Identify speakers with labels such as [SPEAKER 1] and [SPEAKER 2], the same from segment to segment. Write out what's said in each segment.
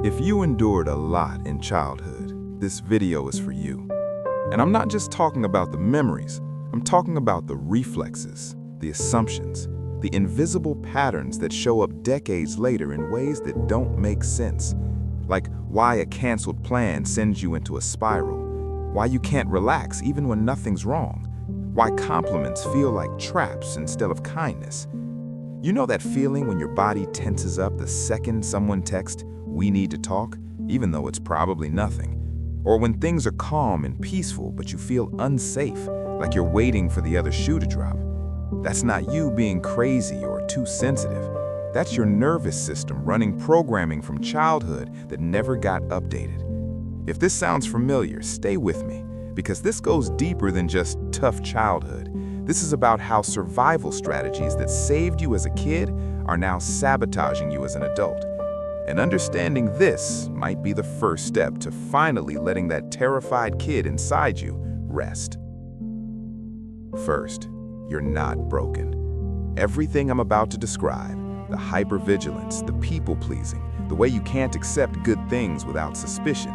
[SPEAKER 1] If you endured a lot in childhood, this video is for you. And I'm not just talking about the memories, I'm talking about the reflexes, the assumptions, the invisible patterns that show up decades later in ways that don't make sense. Like why a canceled plan sends you into a spiral, why you can't relax even when nothing's wrong, why compliments feel like traps instead of kindness. You know that feeling when your body tenses up the second someone texts, "We need to talk," even though it's probably nothing? Or when things are calm and peaceful, but you feel unsafe, like you're waiting for the other shoe to drop. That's not you being crazy or too sensitive. That's your nervous system running programming from childhood that never got updated. If this sounds familiar, stay with me, because this goes deeper than just tough childhood. This is about how survival strategies that saved you as a kid are now sabotaging you as an adult. And understanding this might be the first step to finally letting that terrified kid inside you rest. First, you're not broken. Everything I'm about to describe, the hypervigilance, the people-pleasing, the way you can't accept good things without suspicion,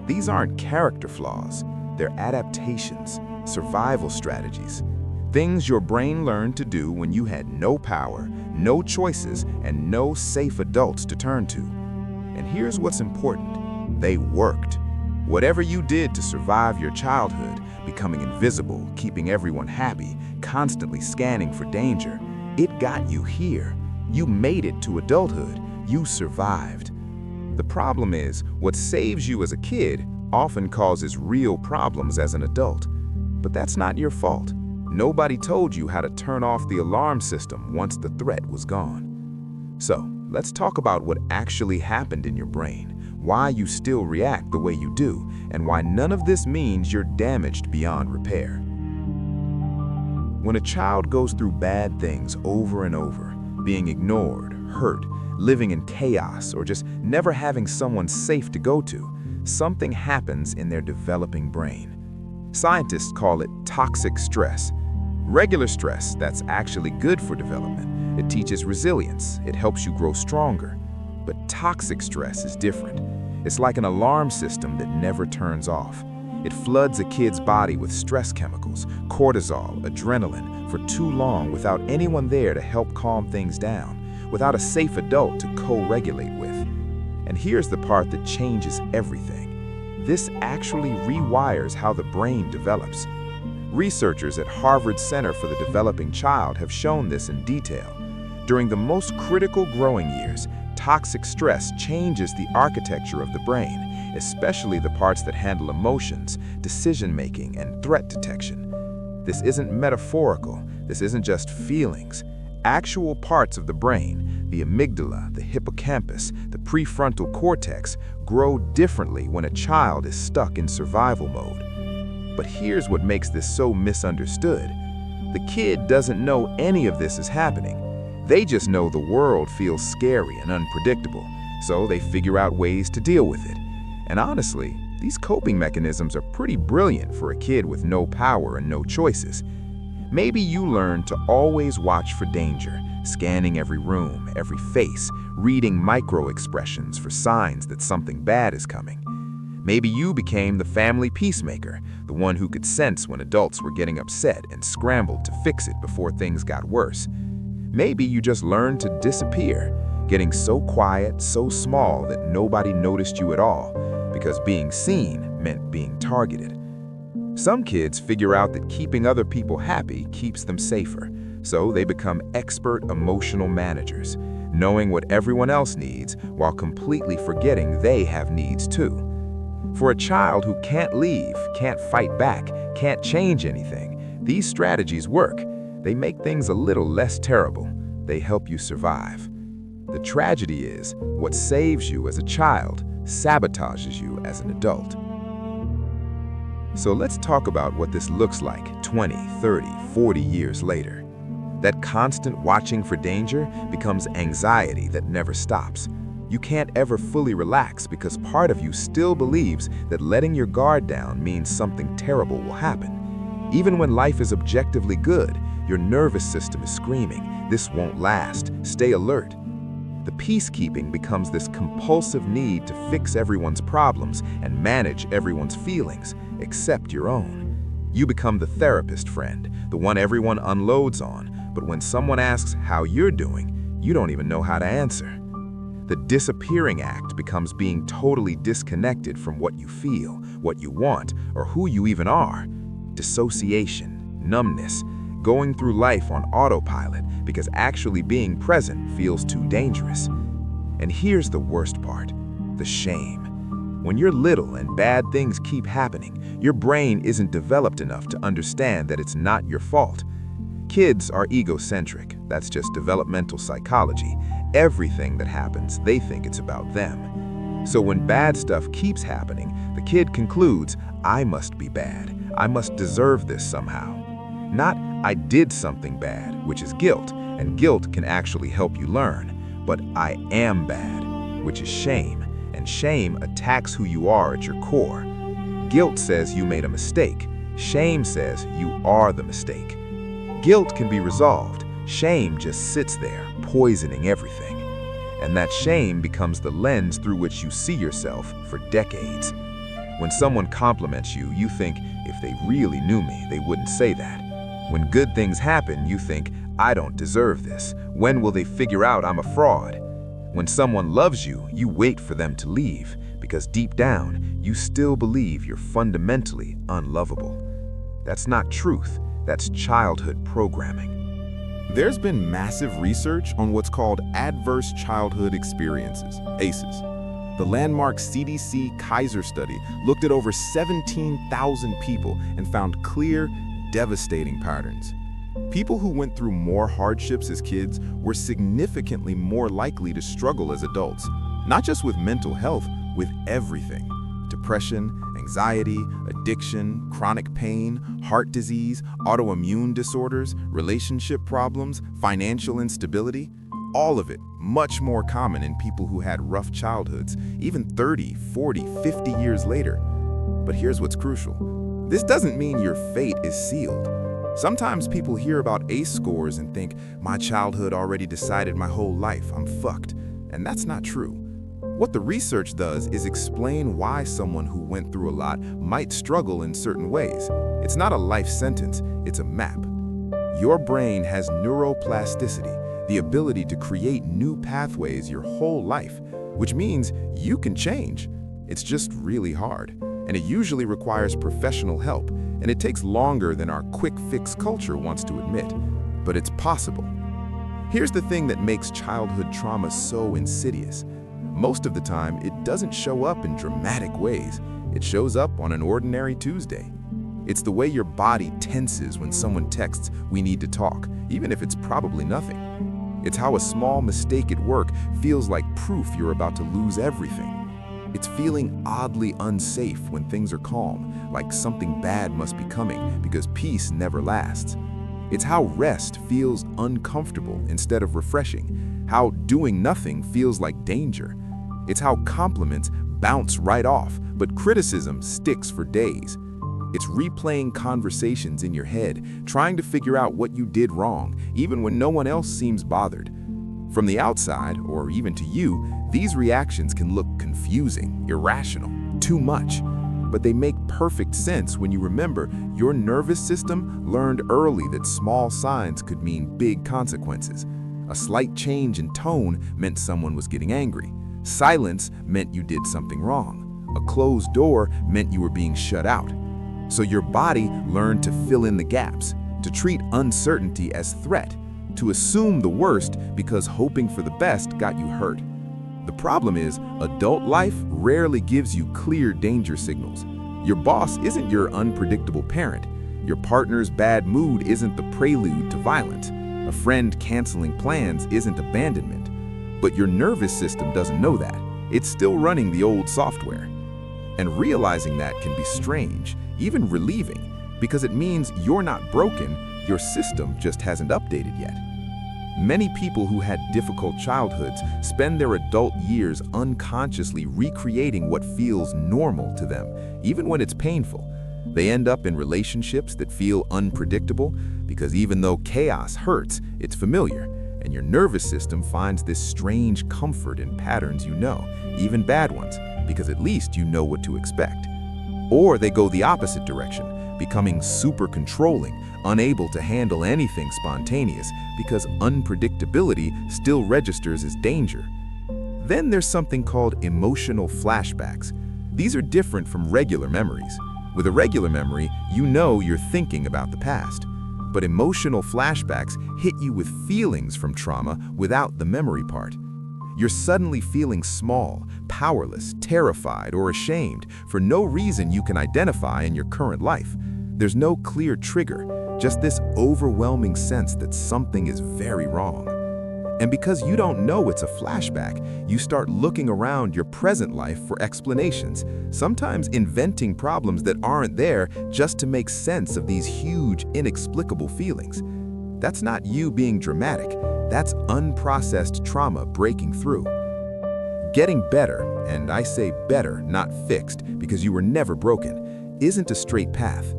[SPEAKER 1] these aren't character flaws. They're adaptations, survival strategies. Things your brain learned to do when you had no power, no choices, and no safe adults to turn to. And here's what's important. They worked. Whatever you did to survive your childhood, becoming invisible, keeping everyone happy, constantly scanning for danger, it got you here. You made it to adulthood. You survived. The problem is, what saves you as a kid often causes real problems as an adult. But that's not your fault. Nobody told you how to turn off the alarm system once the threat was gone. So, let's talk about what actually happened in your brain, why you still react the way you do, and why none of this means you're damaged beyond repair. When a child goes through bad things over and over, being ignored, hurt, living in chaos, or just never having someone safe to go to, something happens in their developing brain. Scientists call it toxic stress. Regular stress, that's actually good for development. It teaches resilience. It helps you grow stronger. But toxic stress is different. It's like an alarm system that never turns off. It floods a kid's body with stress chemicals, cortisol, adrenaline, for too long without anyone there to help calm things down, without a safe adult to co-regulate with. And here's the part that changes everything. This actually rewires how the brain develops. Researchers at Harvard Center for the Developing Child have shown this in detail. During the most critical growing years, toxic stress changes the architecture of the brain, especially the parts that handle emotions, decision-making, and threat detection. This isn't metaphorical. This isn't just feelings. Actual parts of the brain, the amygdala, the hippocampus, the prefrontal cortex, grow differently when a child is stuck in survival mode. But here's what makes this so misunderstood. The kid doesn't know any of this is happening. They just know the world feels scary and unpredictable, so they figure out ways to deal with it. And honestly, these coping mechanisms are pretty brilliant for a kid with no power and no choices. Maybe you learned to always watch for danger, scanning every room, every face, reading micro-expressions for signs that something bad is coming. Maybe you became the family peacemaker, the one who could sense when adults were getting upset and scrambled to fix it before things got worse. Maybe you just learned to disappear, getting so quiet, so small that nobody noticed you at all, because being seen meant being targeted. Some kids figure out that keeping other people happy keeps them safer, so they become expert emotional managers, knowing what everyone else needs while completely forgetting they have needs too. For a child who can't leave, can't fight back, can't change anything, these strategies work. They make things a little less terrible. They help you survive. The tragedy is, what saves you as a child sabotages you as an adult. So let's talk about what this looks like 20, 30, 40 years later. That constant watching for danger becomes anxiety that never stops. You can't ever fully relax because part of you still believes that letting your guard down means something terrible will happen. Even when life is objectively good, your nervous system is screaming, "This won't last, stay alert." The peacekeeping becomes this compulsive need to fix everyone's problems and manage everyone's feelings, except your own. You become the therapist friend, the one everyone unloads on, but when someone asks how you're doing, you don't even know how to answer. The disappearing act becomes being totally disconnected from what you feel, what you want, or who you even are. Dissociation, numbness, going through life on autopilot because actually being present feels too dangerous. And here's the worst part, the shame. When you're little and bad things keep happening, your brain isn't developed enough to understand that it's not your fault. Kids are egocentric, that's just developmental psychology. Everything that happens, they think it's about them. So when bad stuff keeps happening, the kid concludes, I must be bad. I must deserve this somehow. Not, I did something bad, which is guilt, and guilt can actually help you learn. But I am bad, which is shame, and shame attacks who you are at your core. Guilt says you made a mistake. Shame says you are the mistake. Guilt can be resolved. Shame just sits there, poisoning everything. And that shame becomes the lens through which you see yourself for decades. When someone compliments you, you think, if they really knew me, they wouldn't say that. When good things happen, you think, I don't deserve this. When will they figure out I'm a fraud? When someone loves you, you wait for them to leave, because deep down, you still believe you're fundamentally unlovable. That's not truth. That's childhood programming.
[SPEAKER 2] There's been massive research on what's called adverse childhood experiences, ACEs. The landmark CDC Kaiser study looked at over 17,000 people and found clear, devastating patterns. People who went through more hardships as kids were significantly more likely to struggle as adults, not just with mental health, with everything. Depression, anxiety, addiction, chronic pain, heart disease, autoimmune disorders, relationship problems, financial instability, all of it much more common in people who had rough childhoods, even 30, 40, 50 years later. But here's what's crucial. This doesn't mean your fate is sealed. Sometimes people hear about ACE scores and think, my childhood already decided my whole life, I'm fucked. And that's not true. What the research does is explain why someone who went through a lot might struggle in certain ways. It's not a life sentence, it's a map. Your brain has neuroplasticity, the ability to create new pathways your whole life, which means you can change. It's just really hard, and it usually requires professional help, and it takes longer than our quick fix culture wants to admit, but it's possible. Here's the thing that makes childhood trauma so insidious. Most of the time, it doesn't show up in dramatic ways. It shows up on an ordinary Tuesday. It's the way your body tenses when someone texts, we need to talk, even if it's probably nothing. It's how a small mistake at work feels like proof you're about to lose everything. It's feeling oddly unsafe when things are calm, like something bad must be coming because peace never lasts. It's how rest feels uncomfortable instead of refreshing, how doing nothing feels like danger. It's how compliments bounce right off, but criticism sticks for days. It's replaying conversations in your head, trying to figure out what you did wrong, even when no one else seems bothered. From the outside, or even to you, these reactions can look confusing, irrational, too much. But they make perfect sense when you remember your nervous system learned early that small signs could mean big consequences. A slight change in tone meant someone was getting angry. Silence meant you did something wrong. A closed door meant you were being shut out. So your body learned to fill in the gaps, to treat uncertainty as threat, to assume the worst because hoping for the best got you hurt. The problem is, adult life rarely gives you clear danger signals. Your boss isn't your unpredictable parent. Your partner's bad mood isn't the prelude to violence. A friend canceling plans isn't abandonment. But your nervous system doesn't know that. It's still running the old software. And realizing that can be strange, even relieving, because it means you're not broken, your system just hasn't updated yet. Many people who had difficult childhoods spend their adult years unconsciously recreating what feels normal to them, even when it's painful. They end up in relationships that feel unpredictable because even though chaos hurts, it's familiar, and your nervous system finds this strange comfort in patterns you know, even bad ones, because at least you know what to expect. Or they go the opposite direction, becoming super controlling, unable to handle anything spontaneous because unpredictability still registers as danger. Then there's something called emotional flashbacks. These are different from regular memories. With a regular memory, you know you're thinking about the past. But emotional flashbacks hit you with feelings from trauma without the memory part. You're suddenly feeling small, powerless, terrified, or ashamed for no reason you can identify in your current life. There's no clear trigger, just this overwhelming sense that something is very wrong. And because you don't know it's a flashback, you start looking around your present life for explanations, sometimes inventing problems that aren't there just to make sense of these huge, inexplicable feelings. That's not you being dramatic, that's unprocessed trauma breaking through. Getting better, and I say better, not fixed, because you were never broken, isn't a straight path.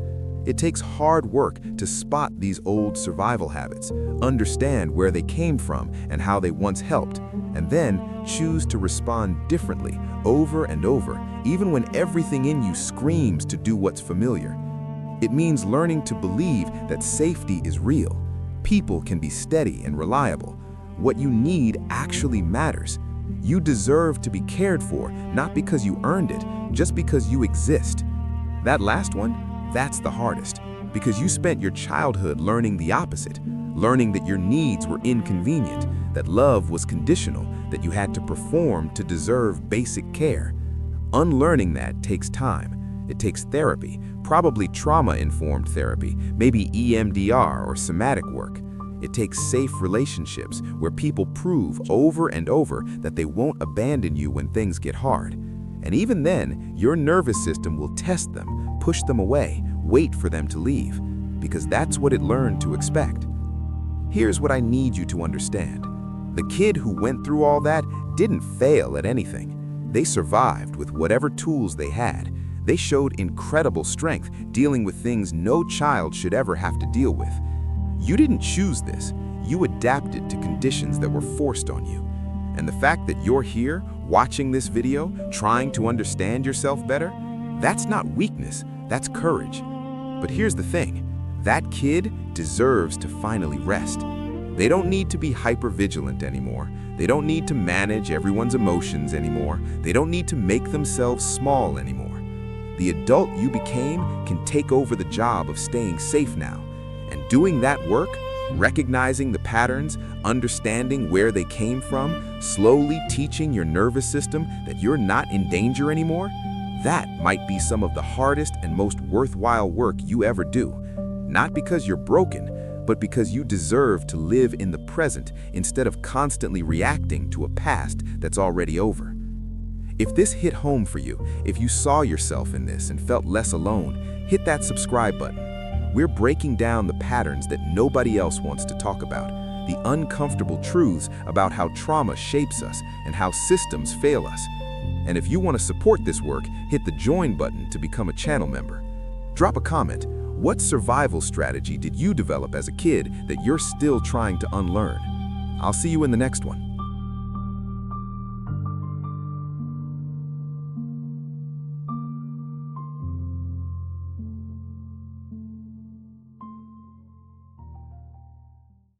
[SPEAKER 2] It takes hard work to spot these old survival habits, understand where they came from and how they once helped, and then choose to respond differently over and over, even when everything in you screams to do what's familiar. It means learning to believe that safety is real. People can be steady and reliable. What you need actually matters. You deserve to be cared for, not because you earned it, just because you exist. That last one, that's the hardest, because you spent your childhood learning the opposite, learning that your needs were inconvenient, that love was conditional, that you had to perform to deserve basic care. Unlearning that takes time. It takes therapy, probably trauma-informed therapy, maybe EMDR or somatic work. It takes safe relationships where people prove over and over that they won't abandon you when things get hard. And even then, your nervous system will test them, push them away, wait for them to leave, because that's what it learned to expect. Here's what I need you to understand. The kid who went through all that didn't fail at anything. They survived with whatever tools they had. They showed incredible strength dealing with things no child should ever have to deal with. You didn't choose this. You adapted to conditions that were forced on you. And the fact that you're here, watching this video, trying to understand yourself better, that's not weakness, that's courage. But here's the thing, that kid deserves to finally rest. They don't need to be hypervigilant anymore. They don't need to manage everyone's emotions anymore. They don't need to make themselves small anymore. The adult you became can take over the job of staying safe now. And doing that work, recognizing the patterns, understanding where they came from, slowly teaching your nervous system that you're not in danger anymore, that might be some of the hardest and most worthwhile work you ever do. Not because you're broken, but because you deserve to live in the present instead of constantly reacting to a past that's already over. If this hit home for you, if you saw yourself in this and felt less alone, hit that subscribe button. We're breaking down the patterns that nobody else wants to talk about, the uncomfortable truths about how trauma shapes us and how systems fail us. And if you want to support this work, hit the join button to become a channel member. Drop a comment. What survival strategy did you develop as a kid that you're still trying to unlearn? I'll see you in the next one.